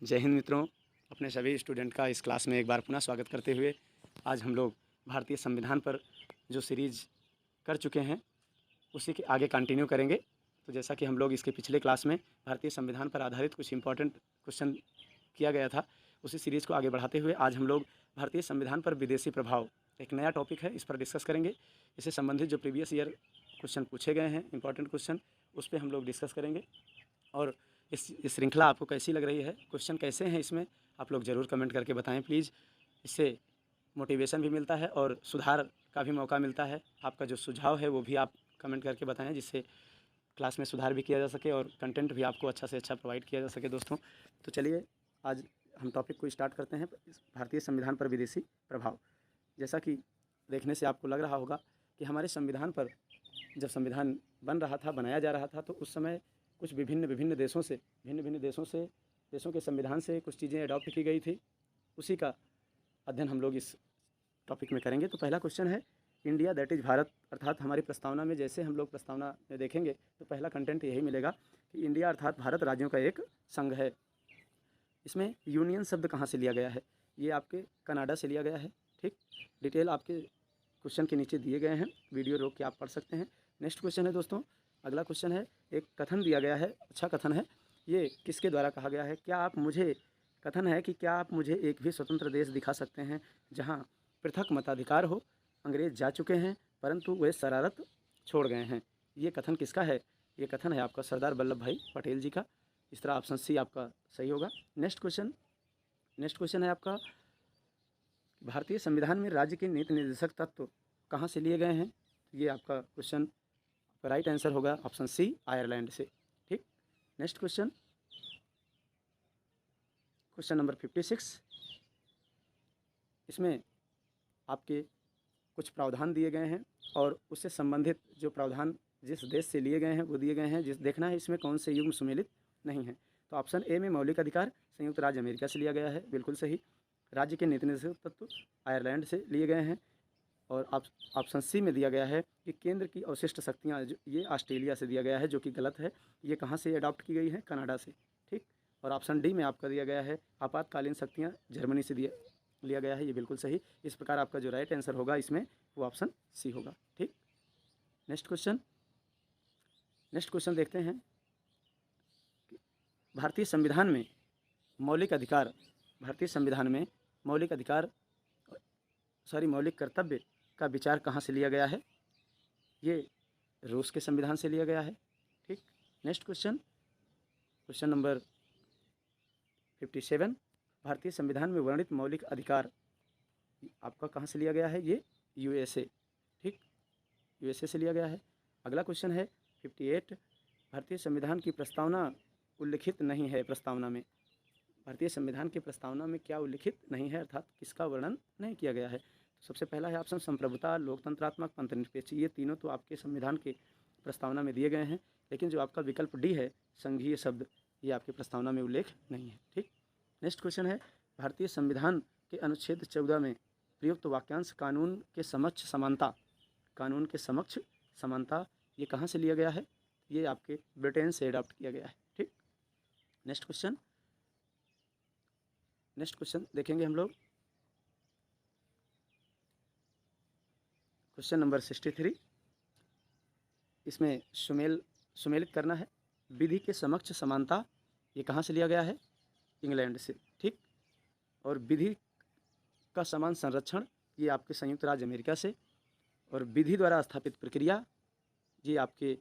जय हिंद मित्रों, अपने सभी स्टूडेंट का इस क्लास में एक बार पुनः स्वागत करते हुए आज हम लोग भारतीय संविधान पर जो सीरीज कर चुके हैं उसी के आगे कंटिन्यू करेंगे। तो जैसा कि हम लोग इसके पिछले क्लास में भारतीय संविधान पर आधारित कुछ इंपॉर्टेंट क्वेश्चन किया गया था, उसी सीरीज़ को आगे बढ़ाते हुए आज हम लोग भारतीय संविधान पर विदेशी प्रभाव एक नया टॉपिक है, इस पर डिस्कस करेंगे। इससे संबंधित जो प्रीवियस ईयर क्वेश्चन पूछे गए हैं इंपॉर्टेंट क्वेश्चन, उस पर हम लोग डिस्कस करेंगे। और इस श्रृंखला आपको कैसी लग रही है, क्वेश्चन कैसे हैं इसमें, आप लोग ज़रूर कमेंट करके बताएं प्लीज़। इससे मोटिवेशन भी मिलता है और सुधार का भी मौका मिलता है। आपका जो सुझाव है वो भी आप कमेंट करके बताएं, जिससे क्लास में सुधार भी किया जा सके और कंटेंट भी आपको अच्छा से अच्छा प्रोवाइड किया जा सके दोस्तों। तो चलिए आज हम टॉपिक को स्टार्ट करते हैं, भारतीय संविधान पर विदेशी प्रभाव। जैसा कि देखने से आपको लग रहा होगा कि हमारे संविधान पर जब संविधान बन रहा था, बनाया जा रहा था, तो उस समय कुछ भिन्न भिन्न देशों से देशों के संविधान से कुछ चीज़ें अडॉप्ट की गई थी। उसी का अध्ययन हम लोग इस टॉपिक में करेंगे। तो पहला क्वेश्चन है इंडिया दैट इज़ भारत, अर्थात हमारी प्रस्तावना में जैसे हम लोग प्रस्तावना में देखेंगे तो पहला कंटेंट यही मिलेगा कि इंडिया अर्थात भारत राज्यों का एक संघ है। इसमें यूनियन शब्द कहाँ से लिया गया है? ये आपके कनाडा से लिया गया है। ठीक, डिटेल आपके क्वेश्चन के नीचे दिए गए हैं, वीडियो रोक के आप पढ़ सकते हैं। नेक्स्ट क्वेश्चन है दोस्तों, अगला क्वेश्चन है, एक कथन दिया गया है, अच्छा कथन है, ये किसके द्वारा कहा गया है? कथन है कि क्या आप मुझे एक भी स्वतंत्र देश दिखा सकते हैं जहां पृथक मताधिकार हो? अंग्रेज जा चुके हैं परंतु वे शरारत छोड़ गए हैं। ये कथन किसका है? ये कथन है आपका सरदार वल्लभ भाई पटेल जी का। इस तरह ऑप्शन सी आपका सही होगा। नेक्स्ट क्वेश्चन है आपका, भारतीय संविधान में राज्य के नीति निर्देशक तत्व कहाँ से लिए गए हैं? ये आपका क्वेश्चन राइट आंसर होगा ऑप्शन सी, आयरलैंड से। ठीक, नेक्स्ट क्वेश्चन नंबर 56। इसमें आपके कुछ प्रावधान दिए गए हैं और उससे संबंधित जो प्रावधान जिस देश से लिए गए हैं वो दिए गए हैं, जिस देखना है इसमें कौन से युग्म सुमेलित नहीं है। तो ऑप्शन ए में मौलिक अधिकार संयुक्त राज्य अमेरिका से लिया गया है, बिल्कुल सही। राज्य के नीति निर्देशक तत्व आयरलैंड से लिए गए हैं। और ऑप्शन सी में दिया गया है कि केंद्र की अवशिष्ट शक्तियाँ, ये ऑस्ट्रेलिया से दिया गया है, जो कि गलत है। ये कहाँ से अडॉप्ट की गई है? कनाडा से। ठीक, और ऑप्शन डी में आपका दिया गया है आपातकालीन शक्तियाँ जर्मनी से लिया गया है, ये बिल्कुल सही। इस प्रकार आपका जो राइट आंसर होगा इसमें वो ऑप्शन सी होगा। ठीक, नेक्स्ट क्वेश्चन देखते हैं। भारतीय संविधान में मौलिक अधिकार मौलिक कर्तव्य का विचार कहाँ से लिया गया है? ये रूस के संविधान से लिया गया है। ठीक, नेक्स्ट क्वेश्चन नंबर 57, भारतीय संविधान में वर्णित मौलिक अधिकार आपका कहाँ से लिया गया है? ये यूएसए। ठीक, यूएसए से लिया गया है। अगला क्वेश्चन है 58, भारतीय संविधान की प्रस्तावना उल्लिखित नहीं है। प्रस्तावना में भारतीय संविधान की प्रस्तावना में क्या उल्लिखित नहीं है, अर्थात किसका वर्णन नहीं किया गया है? तो सबसे पहला है ऑप्शन संप्रभुता, लोकतंत्रात्मक, पंथनिरपेक्ष। ये तीनों तो आपके संविधान के प्रस्तावना में दिए गए हैं, लेकिन जो आपका विकल्प डी है संघीय शब्द, ये आपके प्रस्तावना में उल्लेख नहीं है। ठीक, नेक्स्ट क्वेश्चन है, भारतीय संविधान के अनुच्छेद 14 में प्रयुक्त वाक्यांश कानून के समक्ष समानता, ये कहाँ से लिया गया है? ये आपके ब्रिटेन से अडॉप्ट किया गया है। ठीक, नेक्स्ट क्वेश्चन देखेंगे हम लोग। क्वेश्चन नंबर 63, इसमें सुमेलित करना है। विधि के समक्ष समानता, ये कहाँ से लिया गया है? इंग्लैंड से। ठीक, और विधि का समान संरक्षण, ये आपके संयुक्त राज्य अमेरिका से। और विधि द्वारा स्थापित प्रक्रिया, ये आपके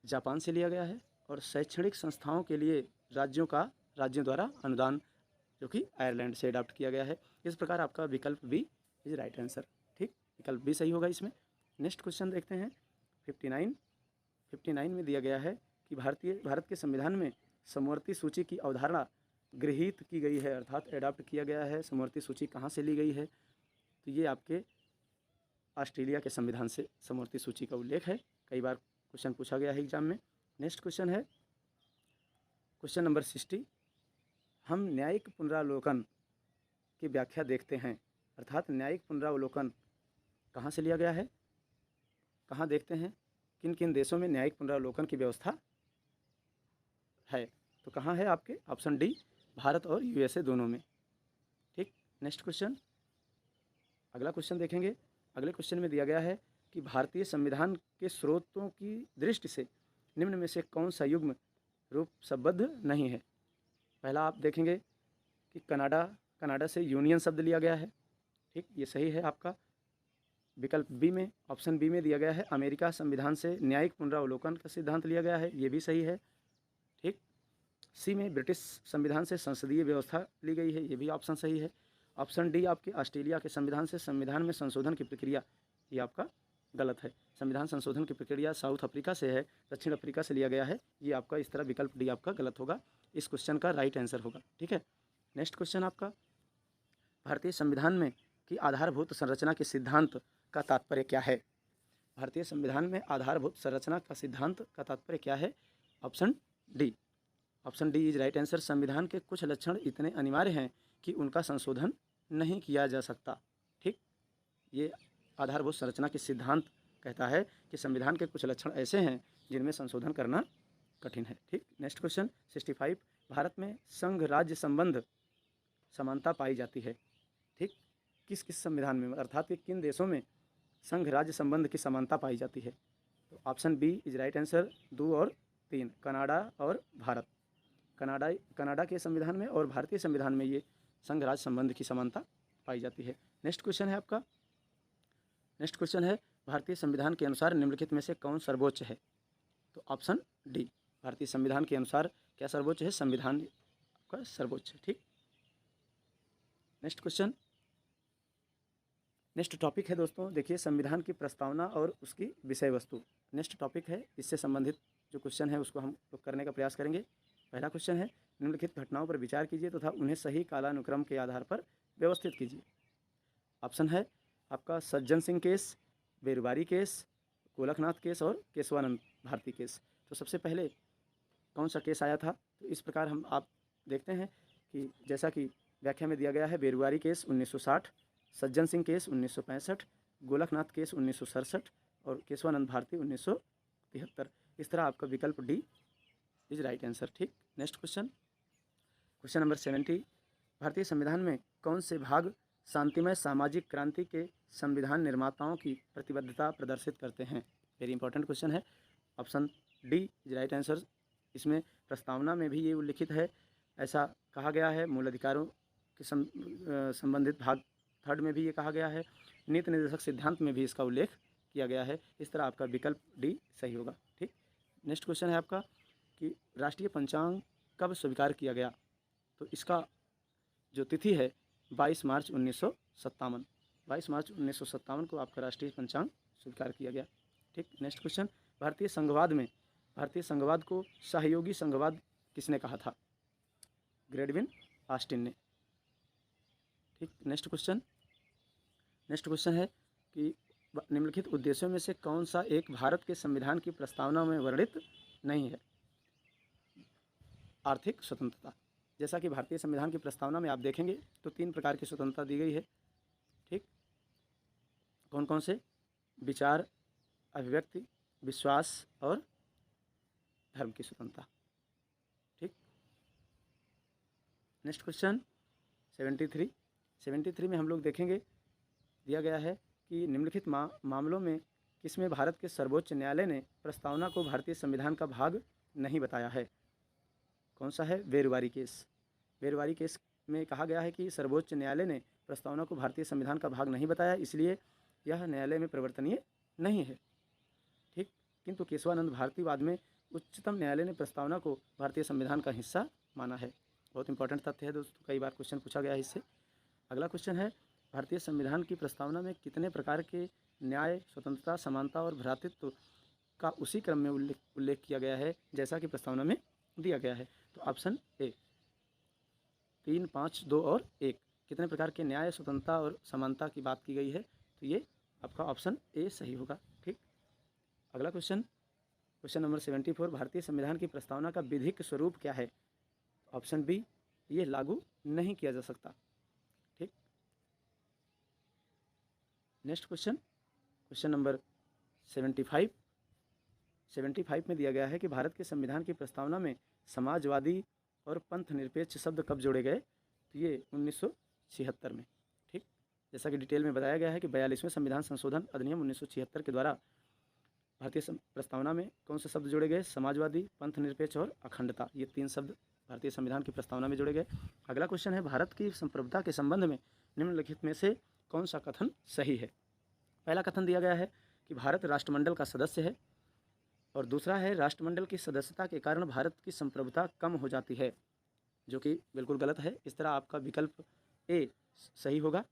जापान से लिया गया है। और शैक्षणिक संस्थाओं के लिए राज्यों द्वारा अनुदान, जो कि आयरलैंड से अडॉप्ट किया गया है। इस प्रकार आपका विकल्प बी इज राइट आंसर। ठीक, विकल्प बी सही होगा इसमें। नेक्स्ट क्वेश्चन देखते हैं 59 में दिया गया है कि भारत के संविधान में समवर्ती सूची की अवधारणा गृहीत की गई है, अर्थात अडॉप्ट किया गया है। समवर्ती सूची कहाँ से ली गई है? तो ये आपके ऑस्ट्रेलिया के संविधान से समवर्ती सूची का उल्लेख है। कई बार क्वेश्चन पूछा गया है एग्जाम में। नेक्स्ट क्वेश्चन है क्वेश्चन नंबर 60, हम न्यायिक पुनरावलोकन की व्याख्या देखते हैं, अर्थात न्यायिक पुनरावलोकन कहाँ से लिया गया है? कहाँ देखते हैं? किन किन देशों में न्यायिक पुनरावलोकन की व्यवस्था है? तो कहाँ है आपके? ऑप्शन डी, भारत और यूएसए दोनों में। ठीक, नेक्स्ट क्वेश्चन, अगला क्वेश्चन देखेंगे। अगले क्वेश्चन में दिया गया है कि भारतीय संविधान के स्रोतों की दृष्टि से निम्न में से कौन सा युग्म रूप संबद्ध नहीं है। पहला आप देखेंगे कि कनाडा से यूनियन शब्द लिया गया है। ठीक, ये सही है आपका। विकल्प बी में, ऑप्शन बी में दिया गया है अमेरिका संविधान से न्यायिक पुनरावलोकन का सिद्धांत लिया गया है, ये भी सही है। ठीक, सी में ब्रिटिश संविधान से संसदीय व्यवस्था ली गई है, ये भी ऑप्शन सही है। ऑप्शन डी आपके ऑस्ट्रेलिया के संविधान से संविधान में संशोधन की प्रक्रिया, ये आपका गलत है। संविधान संशोधन की प्रक्रिया साउथ अफ्रीका से है, दक्षिण अफ्रीका से लिया गया है, ये आपका इस तरह विकल्प डी आपका गलत होगा, इस क्वेश्चन का राइट आंसर होगा। ठीक है, नेक्स्ट क्वेश्चन आपका, भारतीय संविधान में की आधारभूत संरचना के सिद्धांत का तात्पर्य क्या है। भारतीय संविधान में आधारभूत संरचना का सिद्धांत का तात्पर्य क्या है। Option D, option D is right answer. संविधान के कुछ लक्षण इतने अनिवार्य हैं कि उनका संशोधन नहीं किया जा सकता। ठीक, ये आधारभूत संरचना के सिद्धांत कहता है कि संविधान के कुछ लक्षण ऐसे हैं जिनमें संशोधन करना कठिन है। ठीक, नेक्स्ट क्वेश्चन 65, भारत में संघ राज्य संबंध समानता पाई जाती है। ठीक, किस किस संविधान में, अर्थात कि किन देशों में संघ राज्य संबंध की समानता पाई जाती है। तो option B is right answer. 2 और 3, कनाडा और भारत। कनाडा के संविधान में और भारतीय संविधान में ये संघ राज्य संबंध की समानता पाई जाती है। नेक्स्ट क्वेश्चन है आपका, नेक्स्ट क्वेश्चन है भारतीय संविधान के अनुसार निम्नलिखित में से कौन सर्वोच्च है। तो ऑप्शन डी, भारतीय संविधान के अनुसार क्या सर्वोच्च है, संविधान का सर्वोच्च है। ठीक, नेक्स्ट क्वेश्चन, नेक्स्ट टॉपिक है दोस्तों, देखिए संविधान की प्रस्तावना और उसकी विषय वस्तु। नेक्स्ट टॉपिक है, इससे संबंधित जो क्वेश्चन है उसको हम लोग करने का प्रयास करेंगे। पहला क्वेश्चन है, निम्नलिखित घटनाओं पर विचार कीजिए तथा उन्हें सही कालानुक्रम के आधार पर व्यवस्थित कीजिए। ऑप्शन है आपका Sajjan Singh case, Berubari case, Golaknath case और केशवानंद भारती केस। तो सबसे पहले कौन सा केस आया था, तो इस प्रकार हम आप देखते हैं कि जैसा कि व्याख्या में दिया गया है, Berubari case 1960, Sajjan Singh case 1965, Golaknath case 1967 और केशवानंद भारती 1973। इस तरह आपका विकल्प डी इज राइट आंसर। ठीक, नेक्स्ट क्वेश्चन, क्वेश्चन नंबर 70, भारतीय संविधान में कौन से भाग शांतिमय सामाजिक क्रांति के संविधान निर्माताओं की प्रतिबद्धता प्रदर्शित करते हैं। वेरी इंपॉर्टेंट क्वेश्चन है। Option D is right answer. इसमें प्रस्तावना में भी ये उल्लिखित है, ऐसा कहा गया है। मूल अधिकारों के संबंधित भाग 3 में भी ये कहा गया है। नीति निर्देशक सिद्धांत में भी इसका उल्लेख किया गया है। इस तरह आपका विकल्प डी सही होगा। ठीक, नेक्स्ट क्वेश्चन है आपका कि राष्ट्रीय पंचांग कब स्वीकार किया गया। तो इसका जो तिथि है 22 मार्च 1957, 22 मार्च 1957 को आपका राष्ट्रीय पंचांग स्वीकार किया गया। ठीक, नेक्स्ट क्वेश्चन, भारतीय संघवाद को सहयोगी संघवाद किसने कहा था। ग्रेडविन ऑस्टिन ने। ठीक, नेक्स्ट क्वेश्चन है कि निम्नलिखित उद्देश्यों में से कौन सा एक भारत के संविधान की प्रस्तावना में वर्णित नहीं है। आर्थिक स्वतंत्रता। जैसा कि भारतीय संविधान की प्रस्तावना में आप देखेंगे तो 3 प्रकार की स्वतंत्रता दी गई है। ठीक, कौन कौन से, विचार, अभिव्यक्ति, विश्वास और धर्म की स्वतंत्रता। ठीक, नेक्स्ट क्वेश्चन 73 में हम लोग देखेंगे, दिया गया है कि निम्नलिखित मामलों में किसमें भारत के सर्वोच्च न्यायालय ने प्रस्तावना को भारतीय संविधान का भाग नहीं बताया है। कौन सा है, बेरुबारी केस। बेरुबारी केस में कहा गया है कि सर्वोच्च न्यायालय ने प्रस्तावना को भारतीय संविधान का भाग नहीं बताया, इसलिए यह न्यायालय में परिवर्तनीय नहीं है। ठीक, किंतु केशवानंद भारती वाद में उच्चतम न्यायालय ने प्रस्तावना को भारतीय संविधान का हिस्सा माना है। बहुत इंपॉर्टेंट तथ्य है दोस्तों, कई बार क्वेश्चन पूछा गया है इससे। अगला क्वेश्चन है, भारतीय संविधान की प्रस्तावना में कितने प्रकार के न्याय, स्वतंत्रता, समानता और भ्रातृत्व का उसी क्रम में उल्लेख किया गया है जैसा कि प्रस्तावना में दिया गया है। तो ऑप्शन ए 3, 5, 2 और 1, कितने प्रकार के न्याय, स्वतंत्रता और समानता की बात की गई है, तो ये आपका ऑप्शन ए सही होगा। ठीक, अगला क्वेश्चन नंबर 74, भारतीय संविधान की प्रस्तावना का विधिक स्वरूप क्या है। ऑप्शन बी, ये लागू नहीं किया जा सकता। ठीक, नेक्स्ट क्वेश्चन नंबर 75 में दिया गया है कि भारत के संविधान की प्रस्तावना में समाजवादी और पंथ निरपेक्ष शब्द कब जोड़े गए? तो ये 1976 में। ठीक, जैसा कि डिटेल में बताया गया है कि 42वें संविधान संशोधन अधिनियम 1976 के द्वारा भारतीय प्रस्तावना में कौन से शब्द जोड़े गए? समाजवादी, पंथ निरपेक्ष और अखंडता। ये 3 शब्द भारतीय संविधान की प्रस्तावना में जोड़े गए। अगला क्वेश्चन है, भारत की संप्रभुता के संबंध में निम्नलिखित में से कौन सा कथन सही है? पहला कथन दिया गया है कि भारत राष्ट्रमंडल का सदस्य है, और दूसरा है राष्ट्रमंडल की सदस्यता के कारण भारत की संप्रभुता कम हो जाती है, जो कि बिल्कुल गलत है। इस तरह आपका विकल्प ए सही होगा।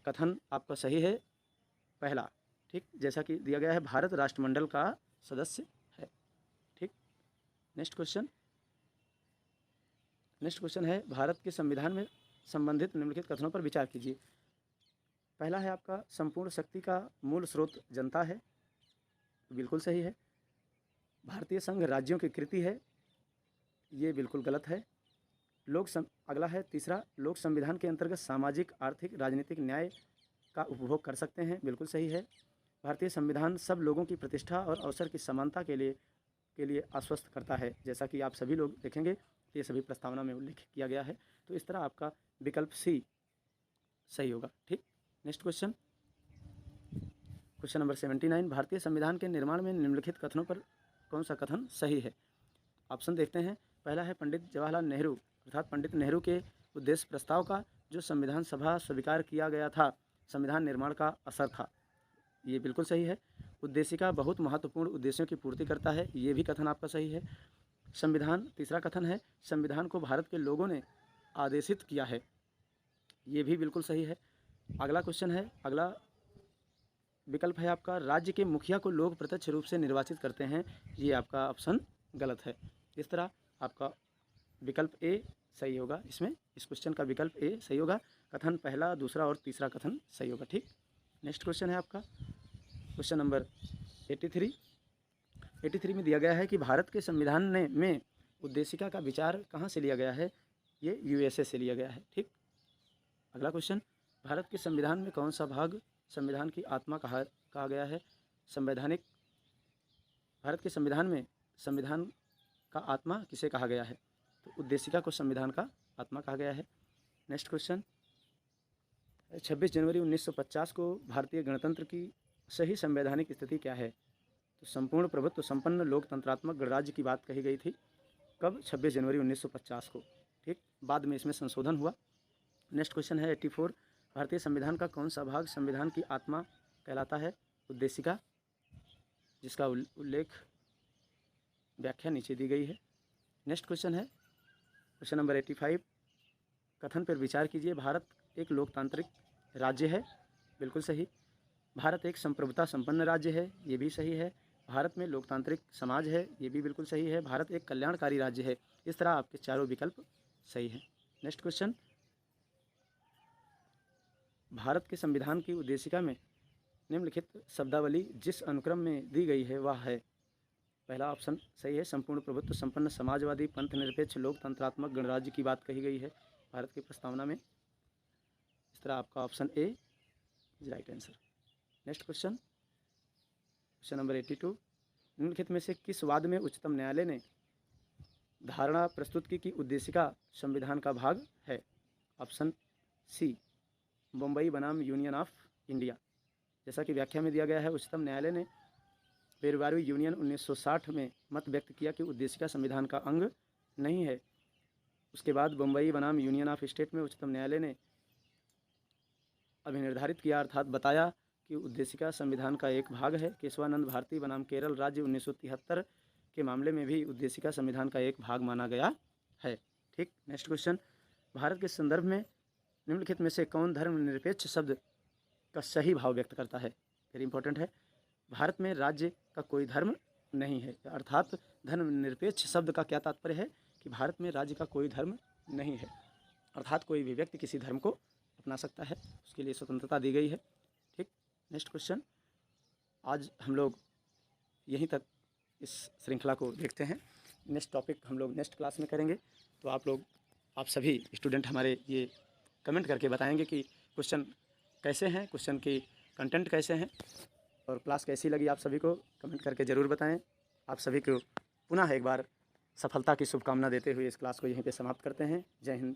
कथन आपका सही है पहला। ठीक, जैसा कि दिया गया है भारत राष्ट्रमंडल का सदस्य है। ठीक, नेक्स्ट क्वेश्चन है, भारत के संविधान में संबंधित निम्नलिखित कथनों पर विचार कीजिए। पहला है आपका संपूर्ण शक्ति का मूल स्रोत जनता है, बिल्कुल सही है। भारतीय संघ राज्यों की कृति है, ये बिल्कुल गलत है। अगला है तीसरा, लोग संविधान के अंतर्गत सामाजिक, आर्थिक, राजनीतिक न्याय का उपभोग कर सकते हैं, बिल्कुल सही है। भारतीय संविधान सब लोगों की प्रतिष्ठा और अवसर की समानता के लिए आश्वस्त करता है, जैसा कि आप सभी लोग देखेंगे ये सभी प्रस्तावना में उल्लेख किया गया है। तो इस तरह आपका विकल्प सी सही होगा। ठीक, नेक्स्ट क्वेश्चन नंबर 79, भारतीय संविधान के निर्माण में निम्नलिखित कथनों पर कौन सा कथन सही है? ऑप्शन देखते हैं। पहला है पंडित जवाहरलाल नेहरू अर्थात पंडित नेहरू के उद्देश्य प्रस्ताव का जो संविधान सभा स्वीकार किया गया था संविधान निर्माण का असर था, ये बिल्कुल सही है। उद्देशिका बहुत महत्वपूर्ण उद्देश्यों की पूर्ति करता है, ये भी कथन आपका सही है। तीसरा कथन है संविधान को भारत के लोगों ने आदेशित किया है, ये भी बिल्कुल सही है। अगला विकल्प है आपका राज्य के मुखिया को लोग प्रत्यक्ष रूप से निर्वाचित करते हैं, ये आपका ऑप्शन गलत है। इस तरह आपका विकल्प ए सही होगा। इस क्वेश्चन का विकल्प ए सही होगा। कथन पहला, दूसरा और तीसरा कथन सही होगा। ठीक, नेक्स्ट क्वेश्चन है आपका क्वेश्चन नंबर 83 में दिया गया है कि भारत के संविधान में उद्देशिका का विचार कहाँ से लिया गया है? ये यूएसए से लिया गया है। ठीक, अगला क्वेश्चन, भारत के संविधान में कौन सा भाग संविधान की आत्मा कहा गया है? भारत के संविधान में संविधान का आत्मा किसे कहा गया है? तो उद्देशिका को संविधान का आत्मा कहा गया है। नेक्स्ट क्वेश्चन, 26 जनवरी 1950 को भारतीय गणतंत्र की सही संवैधानिक स्थिति क्या है? तो संपूर्ण प्रभुत्व संपन्न लोकतंत्रात्मक गणराज्य की बात कही गई थी। कब? 26 जनवरी 1950 को। ठीक, बाद में इसमें संशोधन हुआ। नेक्स्ट क्वेश्चन है 84, भारतीय संविधान का कौन सा भाग संविधान की आत्मा कहलाता है? उद्देशिका, जिसका व्याख्या नीचे दी गई है। नेक्स्ट क्वेश्चन है क्वेश्चन नंबर 85, कथन पर विचार कीजिए। भारत एक लोकतांत्रिक राज्य है, बिल्कुल सही। भारत एक संप्रभुता संपन्न राज्य है, ये भी सही है। भारत में लोकतांत्रिक समाज है, ये भी बिल्कुल सही है। भारत एक कल्याणकारी राज्य है। इस तरह आपके चारों विकल्प सही हैं। नेक्स्ट क्वेश्चन, भारत के संविधान की उद्देशिका में निम्नलिखित शब्दावली जिस अनुक्रम में दी गई है वह है? पहला ऑप्शन सही है, संपूर्ण प्रभुत्व संपन्न समाजवादी पंथ निरपेक्ष लोकतंत्रात्मक गणराज्य की बात कही गई है भारत की प्रस्तावना में। इस तरह आपका option A is right answer. Next question number 82, निम्नलिखित में से किस वाद में उच्चतम न्यायालय ने धारणा प्रस्तुत की कि उद्देशिका संविधान का भाग है? ऑप्शन सी, बम्बई बनाम यूनियन ऑफ इंडिया। जैसा कि व्याख्या में दिया गया है, उच्चतम न्यायालय ने पेरुवारी यूनियन 1960 में मत व्यक्त किया कि उद्देशिका संविधान का अंग नहीं है। उसके बाद बम्बई बनाम यूनियन ऑफ स्टेट में उच्चतम न्यायालय ने अभिनिर्धारित किया अर्थात बताया कि उद्देशिका संविधान का एक भाग है। केशवानंद भारती बनाम केरल राज्य 1973 के मामले में भी उद्देशिका संविधान का एक भाग माना गया है। ठीक, नेक्स्ट क्वेश्चन, भारत के संदर्भ में निम्नलिखित में से कौन धर्मनिरपेक्ष शब्द का सही भाव व्यक्त करता है? वेरी इंपॉर्टेंट है। भारत में राज्य का कोई धर्म नहीं है, अर्थात धर्मनिरपेक्ष शब्द का क्या तात्पर्य है कि भारत में राज्य का कोई धर्म नहीं है, अर्थात कोई भी व्यक्ति किसी धर्म को अपना सकता है, उसके लिए स्वतंत्रता दी गई है। ठीक, नेक्स्ट क्वेश्चन, आज हम लोग यहीं तक इस श्रृंखला को देखते हैं। नेक्स्ट टॉपिक हम लोग नेक्स्ट क्लास में करेंगे। तो आप सभी स्टूडेंट हमारे ये कमेंट करके बताएंगे कि क्वेश्चन कैसे हैं, क्वेश्चन की कंटेंट कैसे हैं और क्लास कैसी लगी। आप सभी को कमेंट करके ज़रूर बताएं। आप सभी को पुनः एक बार सफलता की शुभकामना देते हुए इस क्लास को यहीं पे समाप्त करते हैं। जय हिंद।